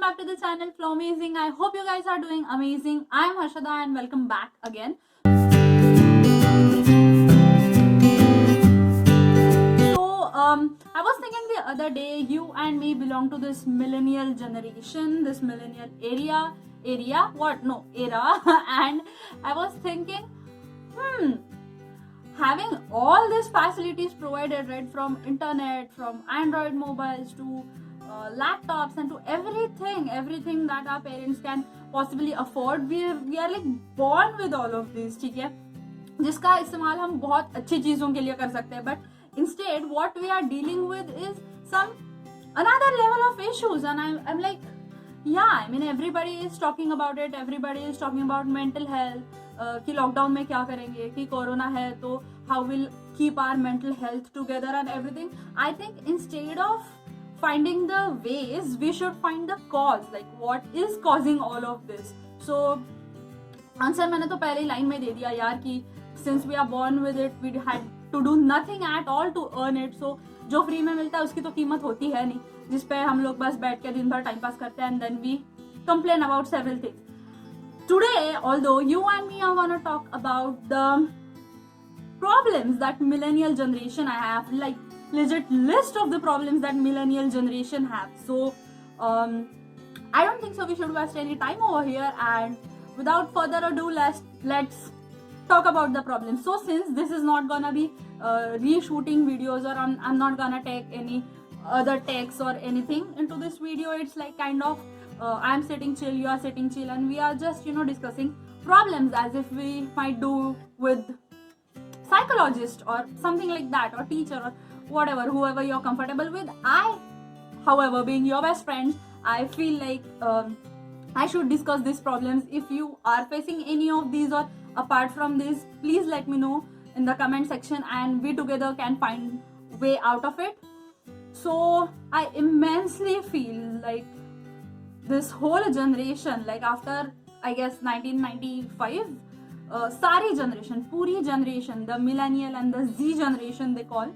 back to the channel Flow Amazing. I hope you guys are doing amazing. I am Harshada and welcome back again. So I was thinking the other day, you and me belong to this millennial generation, this millennial era, and I was thinking, having all these facilities provided, right, from internet, from Android mobiles to laptops and to everything that our parents can possibly afford, we are like born with all of this, ठीक है, जिसका इस्तेमाल हम बहुत अच्छी चीजों के लिए कर सकते हैं. But instead what we are dealing with is some another level of issues, and I'm like, yeah, I mean everybody is talking about it, everybody is talking about mental health, कि लॉकडाउन में क्या करेंगे, कि corona है तो how will keep our mental health together and everything. I think instead of finding the ways, we should find the cause, like what is causing all of this. So answer मैंने तो पहले ही line में दे दिया यार, कि since we are born with it, we had to do nothing at all to earn it. So जो free में मिलता है उसकी तो कीमत होती है नहीं, जिसपे हम लोग बस बैठ के दिन भर टाइम पास करते हैं, and then we complain about several things. Today, although you and me are gonna talk about the problems that millennial generation I have, like legit list of the problems that millennial generation have. So I don't think so we should waste any time over here, and without further ado, let's talk about the problems. So since this is not gonna be reshooting videos, or I'm not gonna take any other takes or anything into this video, it's like kind of I'm sitting chill, you are sitting chill, and we are just discussing problems as if we might do with psychologist or something like that, or teacher, or whatever, whoever you're comfortable with. I, however, being your best friend, I feel like I should discuss these problems. If you are facing any of these or apart from this, please let me know in the comment section, and we together can find way out of it. So I immensely feel like this whole generation, like after I guess 1995, सारी generation, पूरी generation, the millennial and the Z generation they call,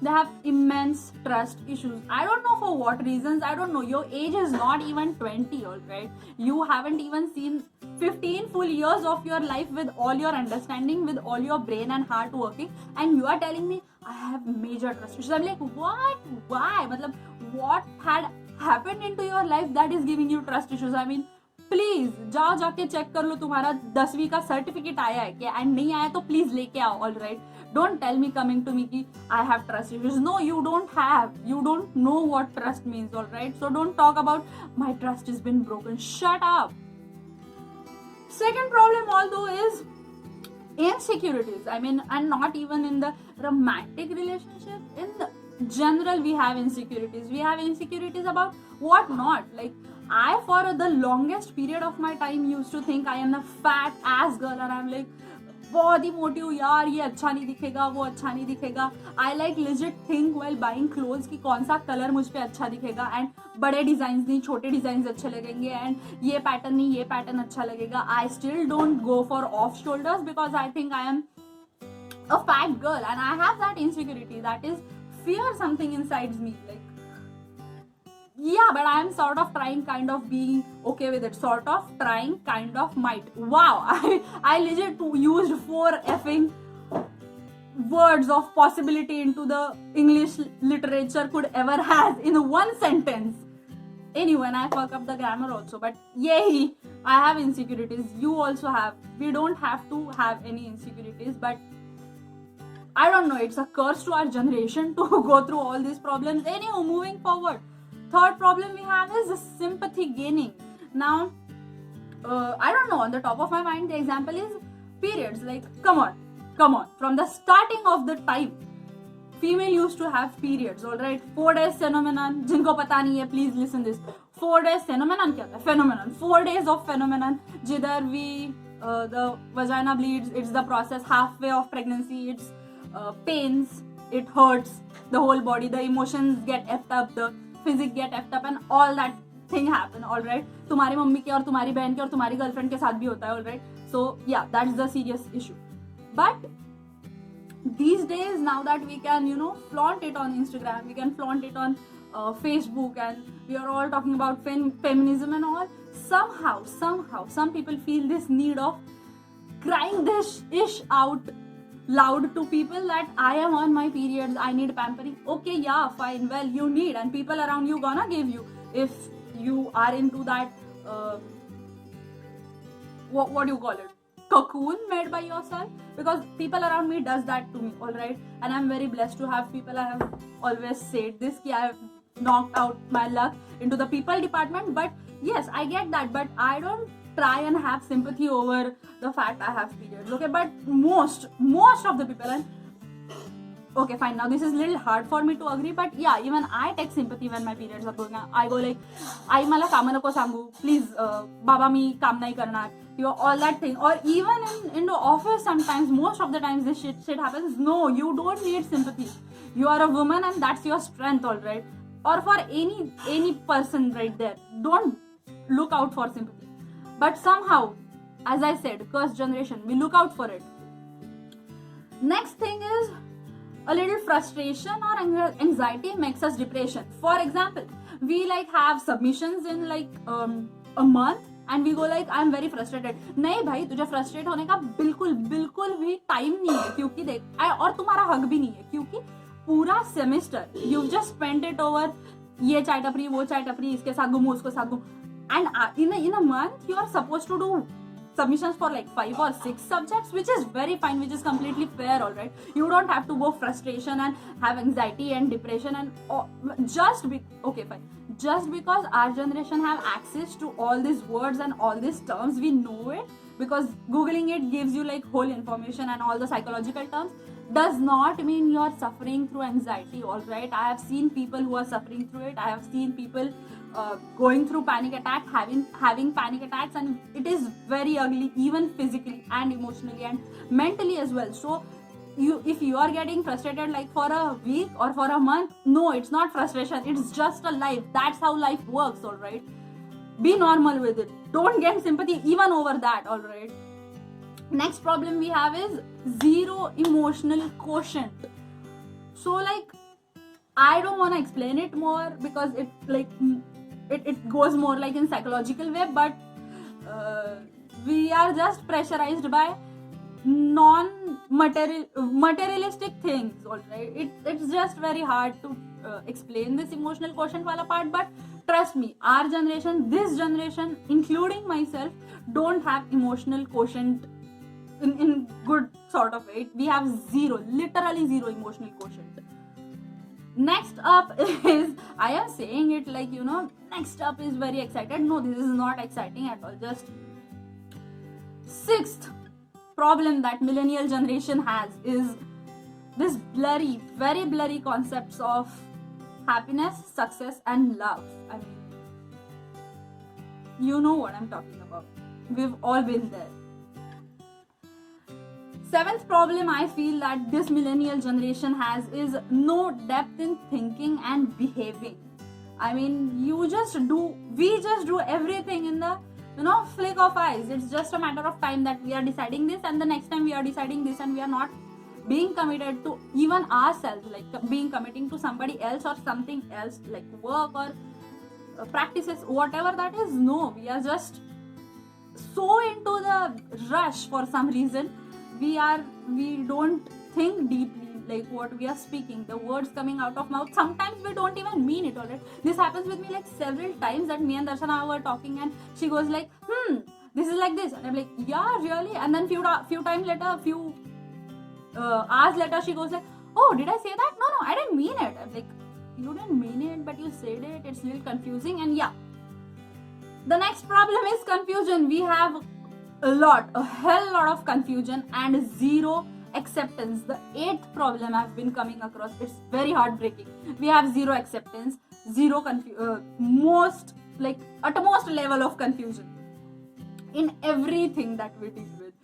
they have immense trust issues. I don't know for what reasons. I don't know. Your age is not even 20, alright? You haven't even seen 15 full years of your life with all your understanding, with all your brain and heart working, and you are telling me I have major trust issues. I'm like, what? Why? मतलब, what had happened into your life that is giving you trust issues? I mean, please जाके check कर लो तुम्हारा 10वीं का certificate आया है क्या, and नहीं आया तो प्लीज लेके आओ. All right, don't tell me coming to me कि I have trust issues. No, you don't know what trust means. All right, so don't talk about my trust is been broken. Shut up. Second problem although is insecurities. I mean, and not even in the romantic relationship, in the general we have insecurities. We have insecurities about what not. Like I, for the longest period of my time, used to think I am a fat ass girl, and I'm like, बहुत ही मोटी हूँ यार, ये अच्छा नहीं दिखेगा, वो अच्छा नहीं दिखेगा. I like legit think while buying clothes कि कौन सा कलर मुझ पे अच्छा दिखेगा, एंड बड़े डिजाइन नहीं छोटे डिजाइन अच्छे लगेंगे, एंड ये पैटर्न नहीं ये पैटर्न अच्छा लगेगा. I still don't go for off shoulders because I think I am a fat girl, and I have that insecurity, that is fear something inside me. Like, yeah, but I am sort of trying, kind of being okay with it. Sort of trying, kind of might. Wow, I legit used 4 effing words of possibility into the English literature could ever has in one sentence. Anyway, and I fuck up the grammar also. But yay, I have insecurities. You also have. We don't have to have any insecurities, but I don't know. It's a curse to our generation to go through all these problems. Anyway, moving forward. Third problem we have is sympathy gaining. Now, I don't know, on the top of my mind, the example is periods. Like, come on. From the starting of the time, female used to have periods, alright? 4 days phenomenon. जिनको पता नहीं है, please listen this. 4 days phenomenon क्या था? Phenomenon. 4 days of phenomenon. जिधर the vagina bleeds. It's the process halfway of pregnancy. It's pains. It hurts the whole body. The emotions get effed up. The physics get effed up, and all that thing happen. All right, तुम्हारी mummy के और तुम्हारी बहन के और तुम्हारी girlfriend के साथ भी होता है. All right, so yeah, that's the serious issue. But these days, now that we can flaunt it on Instagram, we can flaunt it on Facebook, and we are all talking about feminism and all, somehow some people feel this need of crying this ish out loud to people that I am on my periods, I need pampering. Okay, yeah, fine, well, you need, and people around you gonna give you if you are into that what do you call it, cocoon made by yourself, because people around me does that to me, all right, and I'm very blessed to have people. I have always said this ki I have knocked out my luck into the people department, but yes, I get that, but I don't try and have sympathy over the fact I have periods, okay, but most of the people, and okay, fine, now this is a little hard for me to agree, but yeah, even I take sympathy when my periods are going on. I go like, आई मला काम नको सांगू, please, बाबा मी काम नाही करणार, you know, all that thing. Or even in the office sometimes, most of the times this shit happens. No, you don't need sympathy. You are a woman and that's your strength, all right. Or for any person right there, don't look out for sympathy. But somehow, as I said, cursed generation, we look out for it. Next thing is, a little frustration or anxiety makes us depression. For example, we like have submissions in like a month and we go like I'm very frustrated. नहीं भाई, तुझे frustrate होने का बिल्कुल भी time नहीं है, क्योंकि देख और तुम्हारा हक भी नहीं है, क्योंकि पूरा semester you've just spent it over ये चाय टपरी वो चाय टपरी, इसके साथ घूमो उसको साथ घूमो, and in a month you are supposed to do submissions for like 5 or 6 subjects, which is very fine, which is completely fair, all right. You don't have to go frustration and have anxiety and depression and okay, fine. Just because our generation have access to all these words and all these terms, we know it because googling it gives you like whole information and all the psychological terms, does not mean you're suffering through anxiety, all right. I have seen people who are suffering through it. I have seen people going through panic attack, having panic attacks, and it is very ugly, even physically and emotionally and mentally as well. So if you are getting frustrated like for a week or for a month, no, it's not frustration, it's just a life. That's how life works, all right. Be normal with it. Don't get sympathy even over that, all right. Next problem we have is zero emotional quotient. So like, I don't want to explain it more because it like it goes more like in psychological way, but we are just pressurized by materialistic things, all right. It's just very hard to explain this emotional quotient wala part, but trust me, our generation, this generation, including myself, don't have emotional quotient in good sort of way. We have zero, literally zero emotional quotient. Next up is, I am saying it like, you know, next up is very excited. No, this is not exciting at all. Just sixth problem that millennial generation has is this blurry, very blurry concepts of happiness, success and love. I mean, you know what I'm talking about. We've all been there. Seventh problem I feel that this millennial generation has is no depth in thinking and behaving. I mean, we just do everything in the, you know, flick of eyes. It's just a matter of time that we are deciding this and the next time we are deciding this, and we are not being committed to even ourselves, like committing to somebody else or something else like work or practices, whatever that is. No, we are just so into the rush for some reason. We don't think deeply like what we are speaking, the words coming out of mouth, sometimes we don't even mean it, alright. This happens with me like several times that me and Darshana were talking and she goes like, this is like this, and I'm like, yeah, really? And then few times later, few hours later, she goes like, oh, did I say that? No, I didn't mean it. I'm like, you didn't mean it, but you said it. It's a little confusing. And yeah, the next problem is confusion. We have a hell lot of confusion and zero acceptance. The eighth problem I've been coming across, it's very heartbreaking. We have zero acceptance, zero utmost level of confusion in everything that we deal with.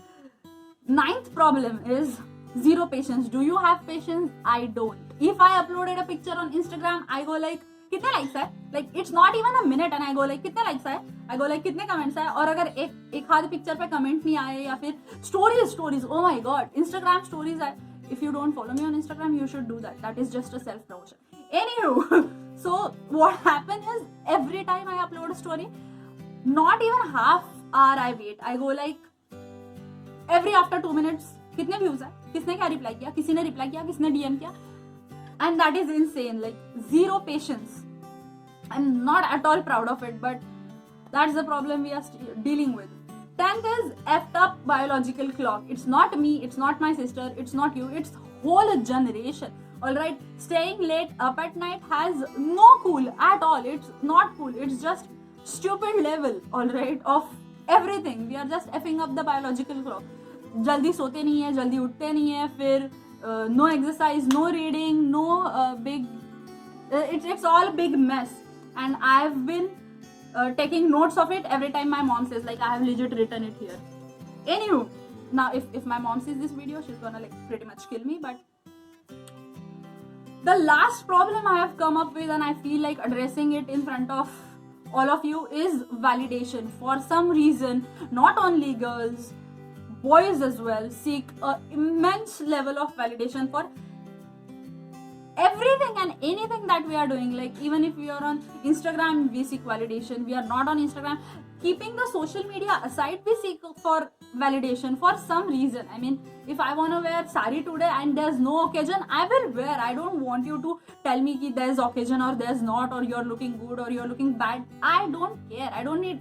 Ninth problem is zero patience. Do you have patience? I don't. If I uploaded a picture on Instagram, I go like, कितने likes है? Like it's not even a minute and I go like, कितने likes है? I go like, कितने comments है? और अगर एक आध picture पे comment नहीं आए या फिर stories, oh my god, Instagram stories है. If you don't follow me on Instagram, you should do that. That is just a self promotion. Anywho, So what happened is, every time I upload a story, not even half hour I wait. I go like every after 2 minutes, कितने views है, किसने क्या reply किया, किसी ने reply किया, किसने DM किया, and that is insane. Like zero patience. I'm not at all proud of it, but that's the problem we are dealing with. 10th is effed up biological clock. It's not me, it's not my sister, it's not you, it's whole generation. Alright, staying late up at night has no cool at all. It's not cool. It's just stupid level, alright, of everything. We are just effing up the biological clock. जल्दी सोते नहीं है, जल्दी उठते नहीं है, फिर no exercise, no reading, no big, it's all big mess. And I've been taking notes of it every time my mom says, like, I have legit written it here. Anywho, now if my mom sees this video, she's gonna like pretty much kill me. But the last problem I have come up with, and I feel like addressing it in front of all of you, is validation. For some reason, not only girls, boys as well seek an immense level of validation for everything and anything that we are doing. Like, even if we are on Instagram, we seek validation. We are not on Instagram, keeping the social media aside, we seek for validation for some reason. I mean, if I want to wear sari today and there's no occasion, I will wear. I don't want you to tell me ki there's occasion or there's not, or you're looking good or you're looking bad. I don't care. I don't need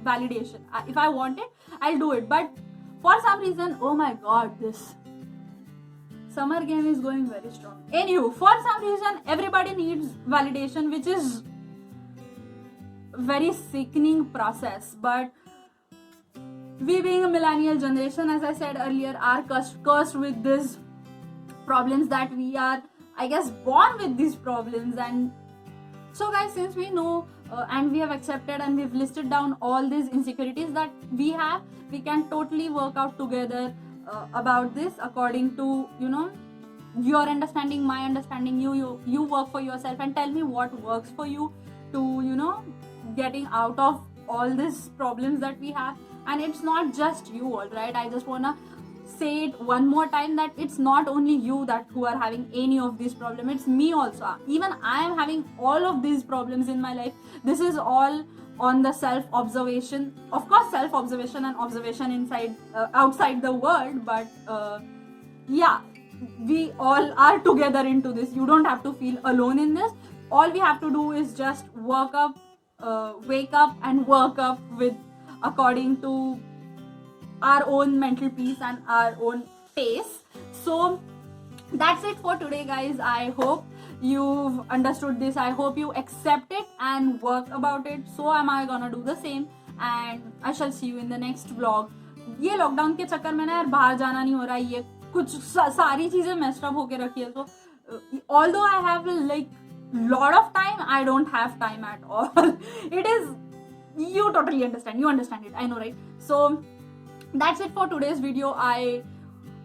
validation. If I want it, I'll do it. But for some reason, oh my god, this summer game is going very strong. Anywho, for some reason, everybody needs validation, which is very sickening process. But we, being a millennial generation, as I said earlier, are cursed with these problems, that we are, I guess, born with these problems. And so guys, since we know and we have accepted and we've listed down all these insecurities that we have, we can totally work out together about this according to, you know, your understanding, my understanding. You work for yourself and tell me what works for you to, you know, getting out of all these problems that we have. And it's not just you, all right? I just wanna say it one more time, that it's not only you that who are having any of these problems. It's me also. Even I am having all of these problems in my life. This is all on the self-observation. Of course, self-observation and observation inside, outside the world. But yeah, we all are together into this. You don't have to feel alone in this. All we have to do is just wake up and work up with according to our own mental peace and our own pace. So that's it for today, guys. I hope you've understood this. I hope you accept it and work about it. So am I gonna do the same, and I shall see you in the next vlog. ये lockdown के चक्कर में ना यार बाहर जाना नहीं हो रहा है, ये कुछ सारी चीजें मेस्ड अप होके रखी है. तो although I have like lot of time, I don't have time at all. It is, you totally understand, you understand it, I know, right? So that's it for today's video. I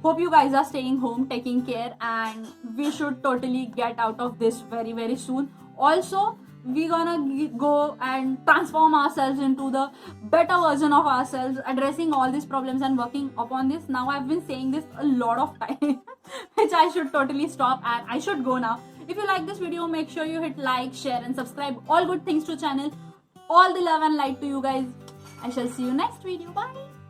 hope you guys are staying home, taking care, and we should totally get out of this very, very soon. Also, we're gonna go and transform ourselves into the better version of ourselves, addressing all these problems and working upon this. Now I've been saying this a lot of time, which I should totally stop, and I should go now. If you like this video, make sure you hit like, share and subscribe. All good things to channel. All the love and light to you guys. I shall see you next video. Bye.